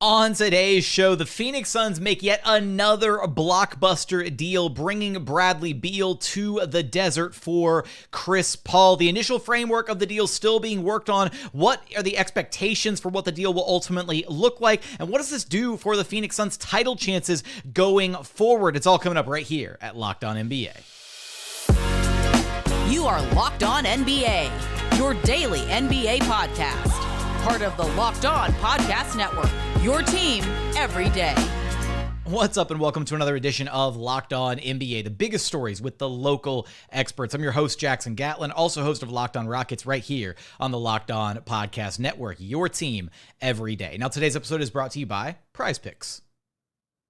On today's show, the Phoenix Suns make yet another blockbuster deal, bringing Bradley Beal to the desert for Chris Paul. The initial framework of the deal still being worked on. What are the expectations for what the deal will ultimately look like? And what does this do for the Phoenix Suns' title chances going forward? It's all coming up right here at Locked On NBA. You are Locked On NBA, your daily NBA podcast. Part of the Locked On Podcast Network, your team every day. What's up and welcome to another edition of Locked On NBA, the biggest stories with the local experts. I'm your host, Jackson Gatlin, also host of Locked On Rockets right here on the Locked On Podcast Network, your team every day. Now, today's episode is brought to you by Prize Picks.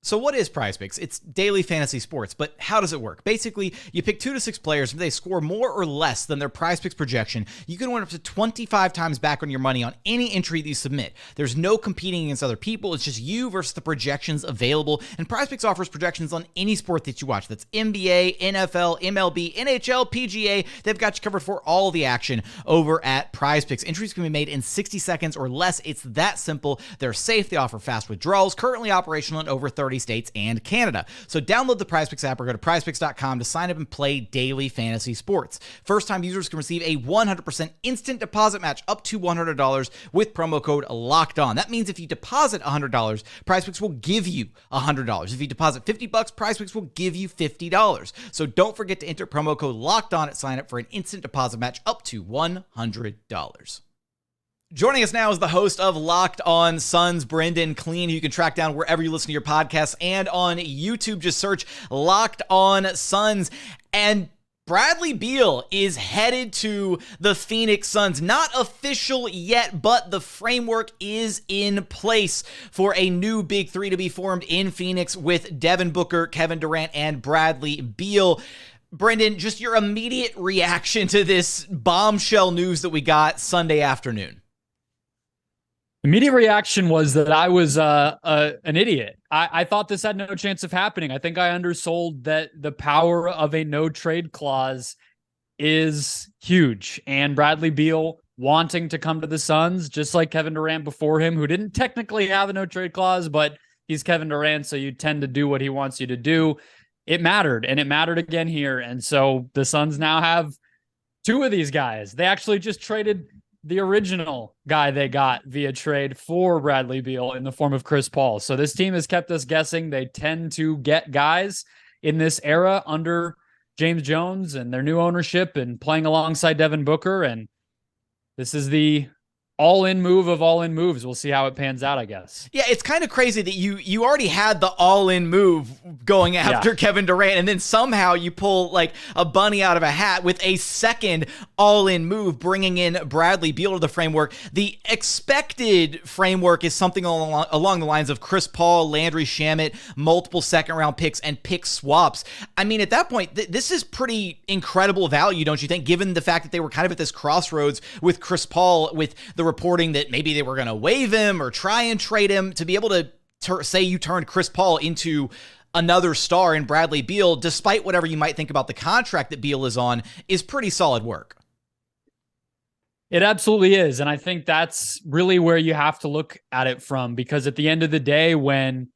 So what is Prize Picks? It's daily fantasy sports, but how does it work? Basically, you pick 2 to 6 players. If they score more or less than their Prize Picks projection, you can win up to 25 times back on your money on any entry that you submit. There's no competing against other people. It's just you versus the projections available. And Prize Picks offers projections on any sport that you watch. That's NBA, NFL, MLB, NHL, PGA. They've got you covered for all the action over at Prize Picks. Entries can be made in 60 seconds or less. It's that simple. They're safe. They offer fast withdrawals. Currently operational in over 30 states and Canada. So download the PrizePicks app or go to prizepicks.com to sign up and play daily fantasy sports. First-time users can receive a 100% instant deposit match up to $100 with promo code LOCKEDON. That means if you deposit $100, PrizePicks will give you $100. If you deposit $50, PrizePicks will give you $50. So don't forget to enter promo code LOCKEDON at sign up for an instant deposit match up to $100. Joining us now is the host of Locked On Suns, Brendon Kleen, who you can track down wherever you listen to your podcasts and on YouTube. Just search Locked On Suns. And Bradley Beal is headed to the Phoenix Suns. Not official yet, but the framework is in place for a new Big Three to be formed in Phoenix with Devin Booker, Kevin Durant, and Bradley Beal. Brendon, just your immediate reaction to this bombshell news that we got Sunday afternoon. Immediate reaction was that I was an idiot. I thought this had no chance of happening. I think I undersold that the power of a no trade clause is huge. And Bradley Beal wanting to come to the Suns, just like Kevin Durant before him, who didn't technically have a no trade clause, but he's Kevin Durant, so you tend to do what he wants you to do. It mattered, and it mattered again here. And so the Suns now have 2 of these guys. They actually just traded the original guy they got via trade for Bradley Beal in the form of Chris Paul. So this team has kept us guessing. They tend to get guys in this era under James Jones and their new ownership and playing alongside Devin Booker. And this is the all-in move of all-in moves. We'll see how it pans out, I guess. Yeah, it's kind of crazy that you already had the all-in move going after Kevin Durant, and then somehow you pull like a bunny out of a hat with a second all-in move, bringing in Bradley Beal to the framework. The expected framework is something along the lines of Chris Paul, Landry Shamet, multiple second-round picks, and pick swaps. I mean, at that point, this is pretty incredible value, don't you think, given the fact that they were kind of at this crossroads with Chris Paul, with the reporting that maybe they were going to waive him or try and trade him, to be able to say you turned Chris Paul into another star in Bradley Beal, despite whatever you might think about the contract that Beal is on, is pretty solid work. It absolutely is. And I think that's really where you have to look at it from, because at the end of the day, when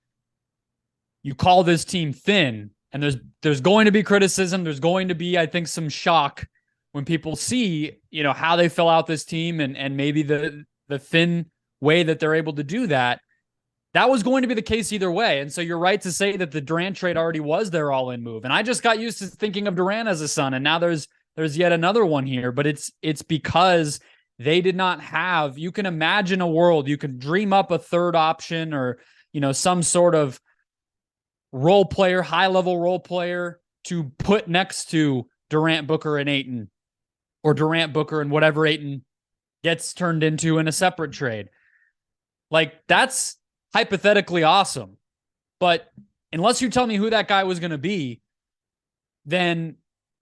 you call this team thin, and there's going to be criticism, there's going to be, I think, some shock when people see, how they fill out this team and maybe the thin way that they're able to do that. That was going to be the case either way. And so you're right to say that the Durant trade already was their all-in move. And I just got used to thinking of Durant as a Sun, and now there's yet another one here. But it's because they did not have, you can imagine a world, you can dream up a third option or, some sort of role player, high-level role player to put next to Durant, Booker, and Ayton, or Durant, Booker, and whatever Ayton gets turned into in a separate trade. Like, that's hypothetically awesome. But unless you tell me who that guy was going to be, then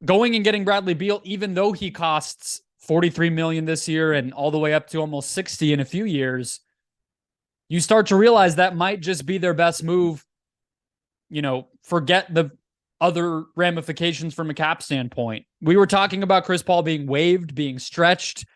going and getting Bradley Beal, even though he costs $43 million this year and all the way up to almost 60 in a few years, you start to realize that might just be their best move. Forget the other ramifications from a cap standpoint. We were talking about Chris Paul being waived, being stretched.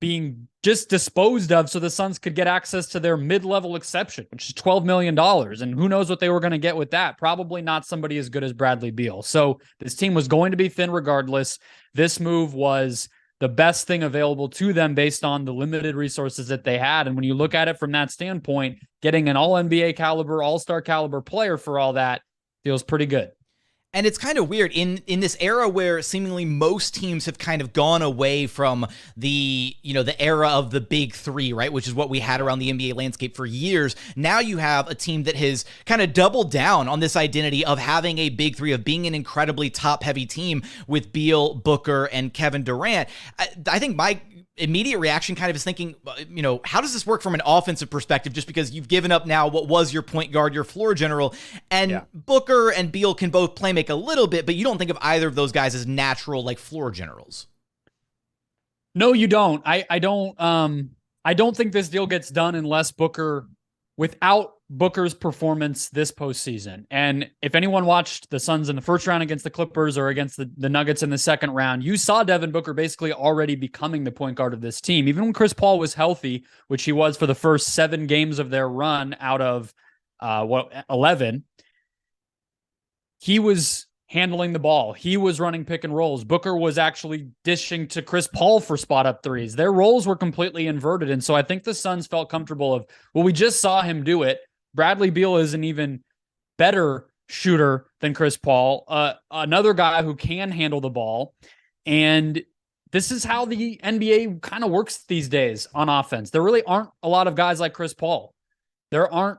being just disposed of so the Suns could get access to their mid-level exception, which is $12 million. And who knows what they were going to get with that? Probably not somebody as good as Bradley Beal. So this team was going to be thin regardless. This move was the best thing available to them based on the limited resources that they had. And when you look at it from that standpoint, getting an all-NBA caliber, all-star caliber player for all that feels pretty good. And it's kind of weird in this era where seemingly most teams have kind of gone away from the era of the big three, right? Which is what we had around the NBA landscape for years. Now you have a team that has kind of doubled down on this identity of having a big three, of being an incredibly top heavy team with Beal, Booker, and Kevin Durant. I think my immediate reaction kind of is thinking, how does this work from an offensive perspective? Just because you've given up now what was your point guard, your floor general, and Booker and Beal can both play make a little bit, but you don't think of either of those guys as natural like floor generals. No, you don't. I don't think this deal gets done unless without Booker's performance this postseason. And if anyone watched the Suns in the first round against the Clippers or against the Nuggets in the second round, you saw Devin Booker basically already becoming the point guard of this team. Even when Chris Paul was healthy, which he was for the first 7 games of their run out of 11, he was handling the ball. He was running pick and rolls. Booker was actually dishing to Chris Paul for spot up threes. Their roles were completely inverted. And so I think the Suns felt comfortable of, well, we just saw him do it. Bradley Beal is an even better shooter than Chris Paul, another guy who can handle the ball. And this is how the NBA kind of works these days on offense. There really aren't a lot of guys like Chris Paul. There aren't,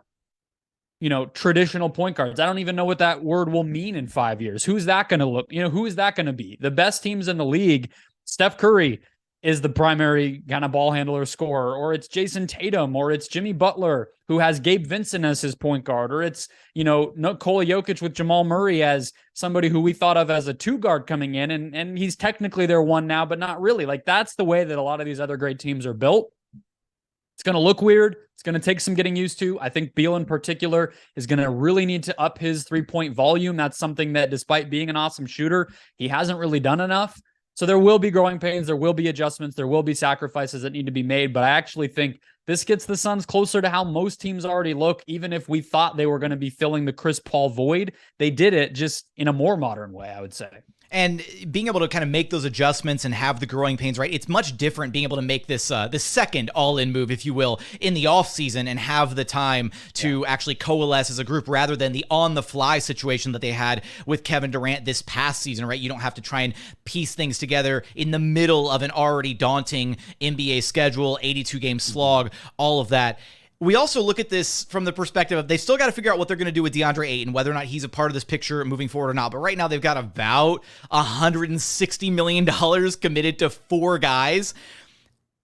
traditional point guards. I don't even know what that word will mean in 5 years. Who's that going to look? Who is that going to be? The best teams in the league, Steph Curry is the primary kind of ball handler scorer, or it's Jason Tatum, or it's Jimmy Butler, who has Gabe Vincent as his point guard, or it's, Nikola Jokic with Jamal Murray as somebody who we thought of as a 2 guard coming in. And he's technically their 1 now, but not really. Like, that's the way that a lot of these other great teams are built. It's going to look weird. It's going to take some getting used to. I think Beal in particular is going to really need to up his 3-point volume. That's something that, despite being an awesome shooter, he hasn't really done enough. So there will be growing pains. There will be adjustments. There will be sacrifices that need to be made. But I actually think this gets the Suns closer to how most teams already look. Even if we thought they were going to be filling the Chris Paul void, they did it just in a more modern way, I would say. And being able to kind of make those adjustments and have the growing pains, right? It's much different being able to make this second all-in move, if you will, in the offseason and have the time to actually coalesce as a group rather than the on-the-fly situation that they had with Kevin Durant this past season, right? You don't have to try and piece things together in the middle of an already daunting NBA schedule, 82-game slog, all of that. We also look at this from the perspective of they still got to figure out what they're going to do with DeAndre Ayton, whether or not he's a part of this picture moving forward or not. But right now they've got about $160 million committed to 4 guys.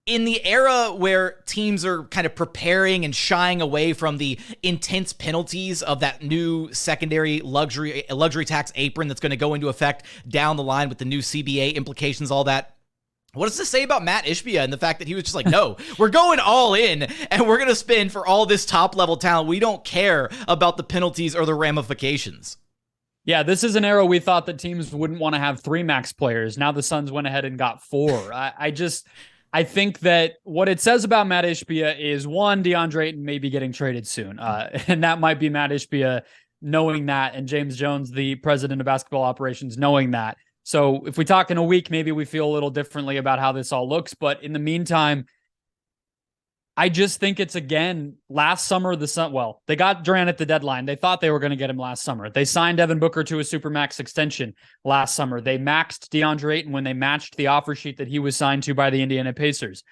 In the era where teams are kind of preparing and shying away from the intense penalties of that new secondary luxury tax apron that's going to go into effect down the line with the new CBA implications, all that, what does this say about Matt Ishbia and the fact that he was just like, no, we're going all in and we're going to spend for all this top-level talent. We don't care about the penalties or the ramifications. Yeah, this is an era we thought that teams wouldn't want to have 3 max players. Now the Suns went ahead and got 4. I think that what it says about Matt Ishbia is, 1, DeAndre Ayton may be getting traded soon. And that might be Matt Ishbia knowing that, and James Jones, the president of basketball operations, knowing that. So if we talk in a week, maybe we feel a little differently about how this all looks. But in the meantime, I just think it's, again, last summer, they got Durant at the deadline. They thought they were going to get him last summer. They signed Devin Booker to a supermax extension last summer. They maxed DeAndre Ayton when they matched the offer sheet that he was signed to by the Indiana Pacers.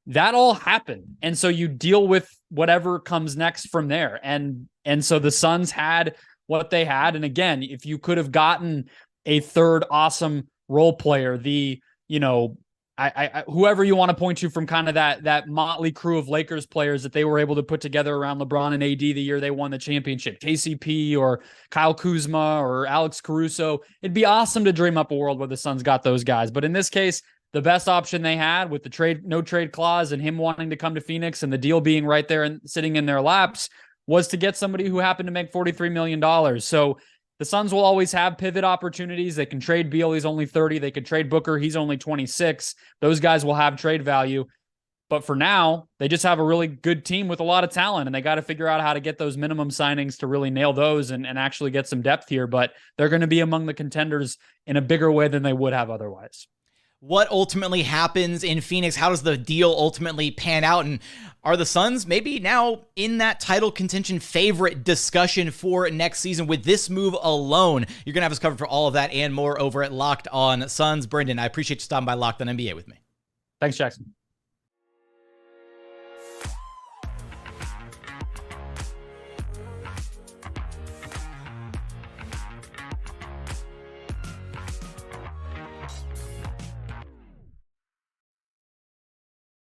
That all happened. And so you deal with whatever comes next from there. And so the Suns had what they had. And again, if you could have gotten a third awesome role player, whoever you want to point to from kind of that motley crew of Lakers players that they were able to put together around LeBron and AD the year they won the championship, KCP or Kyle Kuzma or Alex Caruso, it'd be awesome to dream up a world where the Suns got those guys. But in this case, the best option they had with the no trade clause and him wanting to come to Phoenix and the deal being right there and sitting in their laps was to get somebody who happened to make $43 million. So the Suns will always have pivot opportunities. They can trade Beal. He's only 30. They could trade Booker. He's only 26. Those guys will have trade value. But for now, they just have a really good team with a lot of talent, and they got to figure out how to get those minimum signings to really nail those and actually get some depth here. But they're going to be among the contenders in a bigger way than they would have otherwise. What ultimately happens in Phoenix? How does the deal ultimately pan out? And are the Suns maybe now in that title contention favorite discussion for next season with this move alone? You're going to have us covered for all of that and more over at Locked On Suns. Brendon, I appreciate you stopping by Locked On NBA with me. Thanks, Jackson.